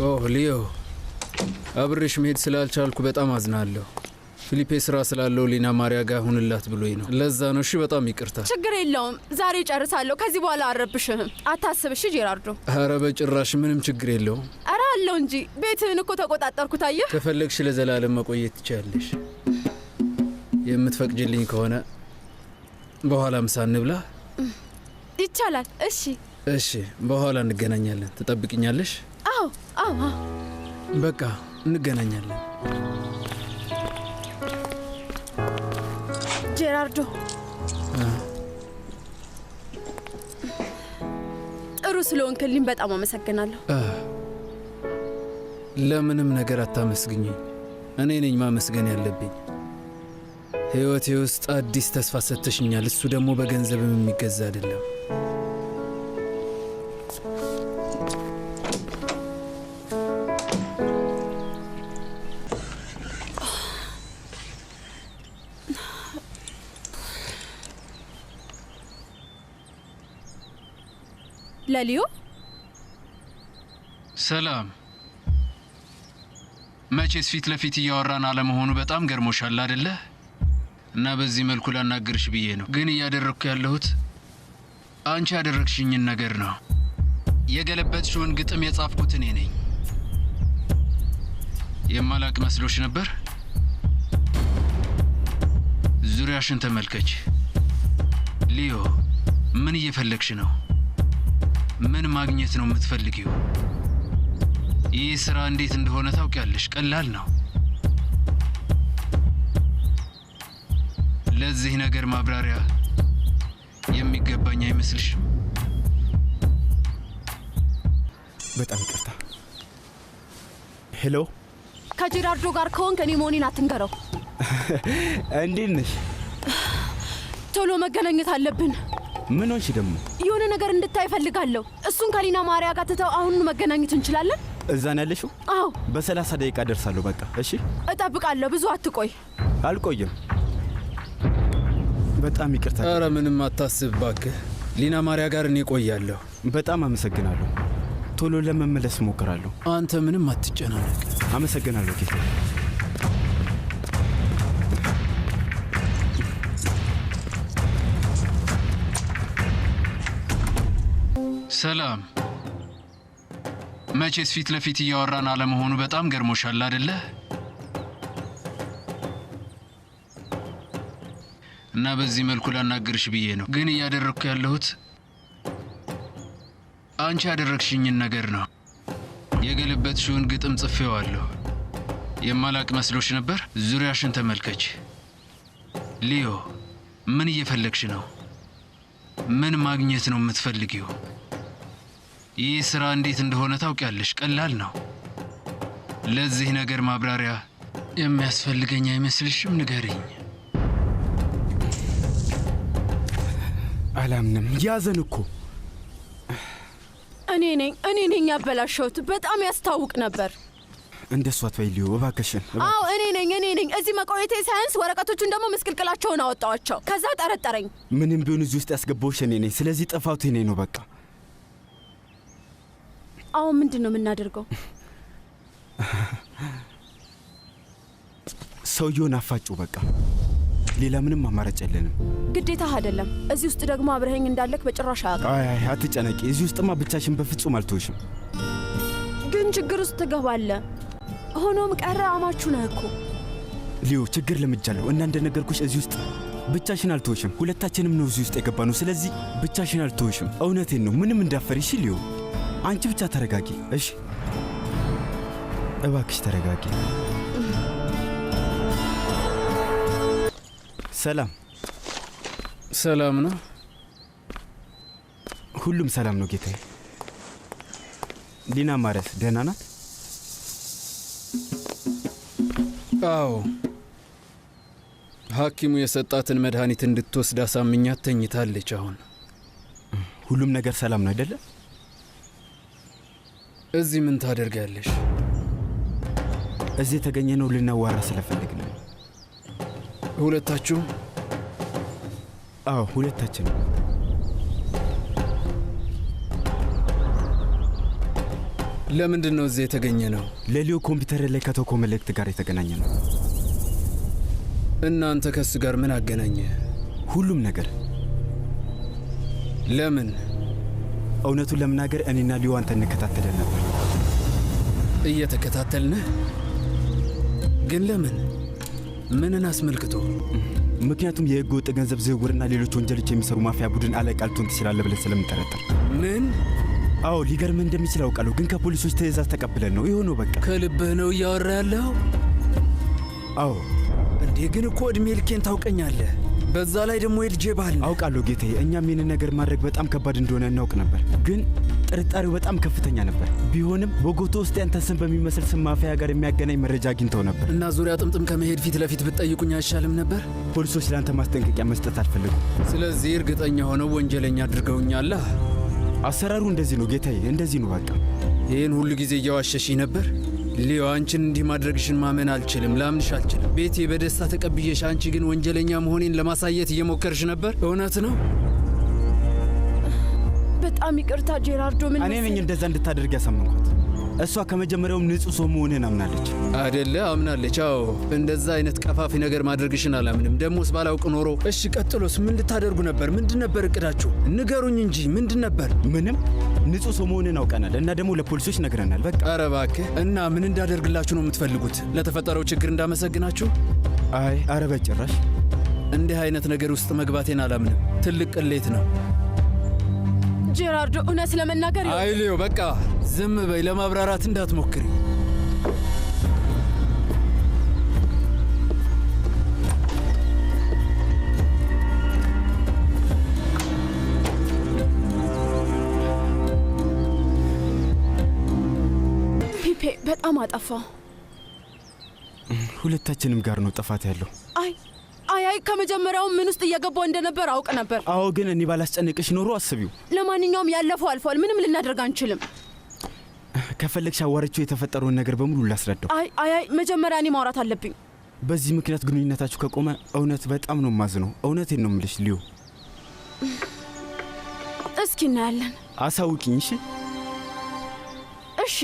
ኦህ ሊዮ፣ አብሬሽ መሄድ ስላልቻልኩ በጣም አዝናለሁ። ፊሊፔ ስራ ስላለው ሊና ማሪያ ጋር ሁንላት ብሎኝ ነው። ለዛ ነው። እሺ በጣም ይቅርታ። ችግር የለውም። ዛሬ ጨርሳለሁ። ከዚህ በኋላ አረብሽህም። አታስብ እሺ ጄራርዶ። ኧረ በጭራሽ ምንም ችግር የለውም። ኧረ አለው እንጂ ቤትህን እኮ ተቆጣጠርኩት። አየህ። ከፈለግሽ ለዘላለም መቆየት ትችያለሽ። የምትፈቅጂልኝ ከሆነ በኋላ ምሳ እንብላ። ይቻላል። እሺ እሺ፣ በኋላ እንገናኛለን። ትጠብቅኛለሽ? አዎ አዎ። በቃ እንገናኛለን። ጄራርዶ ጥሩ ስለሆንክልኝ በጣም አመሰግናለሁ። ለምንም ነገር አታመስግኝ። እኔ ነኝ ማመስገን ያለብኝ። ሕይወቴ ውስጥ አዲስ ተስፋ ሰጥተሽኛል። እሱ ደግሞ በገንዘብም የሚገዛ አይደለም። ለሊዮ ሰላም። መቼስ ፊት ለፊት እያወራን አለመሆኑ በጣም ገርሞሻል አይደለ? እና በዚህ መልኩ ላናግርሽ ብዬ ነው። ግን እያደረግኩ ያለሁት አንቺ ያደረግሽኝን ነገር ነው። የገለበጥሽውን ግጥም የጻፍኩት እኔ ነኝ። የማላቅ መስሎሽ ነበር? ዙሪያሽን ተመልከች ሊዮ። ምን እየፈለግሽ ነው? ምን ማግኘት ነው የምትፈልጊው? ይህ ስራ እንዴት እንደሆነ ታውቂያለሽ። ቀላል ነው። ለዚህ ነገር ማብራሪያ የሚገባኝ አይመስልሽም? በጣም ይቅርታ። ሄሎ፣ ከጄራርዶ ጋር ከሆንክ እኔ መሆኔን አትንገረው። እንዴት ነሽ? ቶሎ መገናኘት አለብን። ምን ሆንሽ ደግሞ? የሆነ ነገር እንድታይ እፈልጋለሁ። እሱን ከሊና ማሪያ ጋር ትተው አሁን መገናኘት እንችላለን? እዛ ነው ያለሽው? አዎ። በ30 ደቂቃ ደርሳለሁ። በቃ እሺ፣ እጠብቃለሁ። ብዙ አትቆይ። አልቆይም። በጣም ይቅርታ። ኧረ ምንም አታስብ እባክህ። ሊና ማሪያ ጋር እኔ ቆያለሁ። በጣም አመሰግናለሁ። ቶሎ ለመመለስ እሞክራለሁ። አንተ ምንም አትጨናነቅ። አመሰግናለሁ ጌታ። ሰላም። መቼስ ፊት ለፊት እያወራን አለመሆኑ በጣም ገርሞሻል አይደለ? እና በዚህ መልኩ ላናግርሽ ብዬ ነው። ግን እያደረግኩ ያለሁት አንቺ ያደረግሽኝን ነገር ነው። የገለበጥሽውን ግጥም ጽፌዋለሁ። የማላቅ መስሎሽ ነበር? ዙሪያሽን ተመልከች ሊዮ። ምን እየፈለግሽ ነው? ምን ማግኘት ነው የምትፈልጊው? ይህ ስራ እንዴት እንደሆነ ታውቂያለሽ። ቀላል ነው። ለዚህ ነገር ማብራሪያ የሚያስፈልገኝ አይመስልሽም? ንገሪኝ። አላምንም። ያዘን እኮ እኔ ነኝ ያበላሸሁት። በጣም ያስታውቅ ነበር። እንደሷ አትበይ ሊዮ እባክሽን። አዎ እኔ ነኝ። እዚህ መቆየቴ ሳያንስ ወረቀቶቹን ደግሞ ምስቅልቅላቸውን አወጣዋቸው። ከዛ ጠረጠረኝ። ምንም ቢሆን እዚህ ውስጥ ያስገባሁሽ እኔ ነኝ። ስለዚህ ጥፋቱ እኔ ነው። በቃ አሁን ምንድን ነው የምናደርገው? ሰውየውን አፋጩ። በቃ ሌላ ምንም አማራጭ የለንም። ግዴታህ አይደለም። እዚህ ውስጥ ደግሞ አብረኸኝ እንዳለክ በጭራሽ አያውቅም። አይ አትጨነቂ። እዚህ ውስጥማ ብቻሽን በፍጹም አልተውሽም። ግን ችግር ውስጥ ትገባለህ። ሆኖም ቀረ አማችሁ ነህ እኮ ሊዮ። ችግር ለምጃለሁ እና እንደነገርኩሽ እዚህ ውስጥ ብቻሽን አልተውሽም። ሁለታችንም ነው እዚህ ውስጥ የገባነው። ስለዚህ ብቻሽን አልተውሽም። እውነቴን ነው። ምንም እንዳፈሪ። እሺ ሊዮ፣ አንቺ ብቻ ተረጋጊ። እሺ እባክሽ ተረጋጊ። ሰላም። ሰላም ነው? ሁሉም ሰላም ነው ጌታዬ። ሊና ማሪያስ ደህና ናት? አዎ፣ ሐኪሙ የሰጣትን መድኃኒት እንድትወስድ አሳምኛት ተኝታለች። አሁን ሁሉም ነገር ሰላም ነው አይደለ? እዚህ ምን ታደርጋለሽ? እዚህ የተገኘነው ልናዋራ ስለፈለግን ነው። ሁለታችሁም? አዎ ሁለታችንም። ለምንድን ነው እዚህ የተገኘ ነው? ለሊዮ ኮምፒውተር ላይ ከተኮ መልእክት ጋር የተገናኘ ነው። እናንተ ከሱ ጋር ምን አገናኘ? ሁሉም ነገር። ለምን? እውነቱን ለመናገር እኔና ሊዮ አንተ እንከታተለን ነበር። እየተከታተልንህ? ግን ለምን? ምንን አስመልክቶ? ምክንያቱም የህገ ወጥ ገንዘብ ዝውውርና ሌሎች ወንጀሎች የሚሰሩ ማፊያ ቡድን አለቃ ልትሆን ትችላለህ ብለን ስለምንጠረጠር። ምን? አዎ ሊገርምህ እንደሚችል አውቃለሁ፣ ግን ከፖሊሶች ትዕዛዝ ተቀብለን ነው የሆነው። በቃ ከልብህ ነው እያወራ ያለው? አዎ። እንዴ ግን እኮ እድሜ ልኬን ታውቀኛለህ። በዛ ላይ ደግሞ የልጄ ባል ነው። አውቃለሁ ጌታዬ፣ እኛም ይህንን ነገር ማድረግ በጣም ከባድ እንደሆነ እናውቅ ነበር፣ ግን ጥርጣሬው በጣም ከፍተኛ ነበር። ቢሆንም ቦጎቶ ውስጥ ያንተን ስም በሚመስል ስም ማፊያ ጋር የሚያገናኝ መረጃ አግኝተው ነበር። እና ዙሪያ ጥምጥም ከመሄድ ፊት ለፊት ብትጠይቁኝ አይሻልም ነበር? ፖሊሶች ለአንተ ማስጠንቀቂያ መስጠት አልፈለጉም። ስለዚህ እርግጠኛ ሆነው ወንጀለኛ አድርገውኛል። አሰራሩ እንደዚህ ነው ጌታዬ፣ እንደዚህ ነው በቃ። ይህን ሁሉ ጊዜ እያዋሸሽኝ ነበር? ሊዮ፣ አንቺን እንዲህ ማድረግሽን ማመን አልችልም፣ ላምንሽ አልችልም። ቤቴ በደስታ ተቀብዬሽ፣ አንቺ ግን ወንጀለኛ መሆኔን ለማሳየት እየሞከርሽ ነበር። እውነት ነው? በጣም ይቅርታ ጄራርዶ። ምን እኔ ነኝ እንደዛ እንድታደርግ ያሳመንኳት። እሷ ከመጀመሪያውም ንጹህ ሰው መሆንህን አምናለች። አደለ? አምናለች። አዎ፣ እንደዛ አይነት ቀፋፊ ነገር ማድረግሽን አላምንም። ደሞስ ባላውቅ ኖሮ። እሺ፣ ቀጥሎስ ምን ልታደርጉ ነበር? ምንድን ነበር እቅዳችሁ? ንገሩኝ እንጂ ምንድን ነበር? ምንም። ንጹህ ሰው መሆንህን አውቀናል እና ደግሞ ለፖሊሶች ነግረናል። በቃ። ኧረ እባክህ። እና ምን እንዳደርግላችሁ ነው የምትፈልጉት? ለተፈጠረው ችግር እንዳመሰግናችሁ? አይ፣ ኧረ በጭራሽ። እንዲህ አይነት ነገር ውስጥ መግባቴን አላምንም። ትልቅ ቅሌት ነው። ጄራርዶ፣ እውነት ለመናገር አይ ሊዮ፣ በቃ ዝም በይ። ለማብራራት እንዳትሞክሪ። ፒፔ በጣም አጠፋው። ሁለታችንም ጋር ነው ጥፋት ያለው። አይ ከመጀመሪያው ምን ውስጥ እየገባው እንደነበር አውቅ ነበር። አዎ ግን እኔ ባላስጨንቅሽ ኖሮ አስቢው። ለማንኛውም ያለፈው አልፏል። ምንም ልናደርግ አንችልም። ከፈለግሽ አዋሪቸው የተፈጠረውን ነገር በሙሉ ላስረዳው። አይ መጀመሪያ እኔ ማውራት አለብኝ። በዚህ ምክንያት ግንኙነታችሁ ከቆመ እውነት በጣም ነው ማዝነው። እውነቴን ነው የምልሽ ሊዮ። እስኪ እናያለን። አሳውቂኝ። እሺ እሺ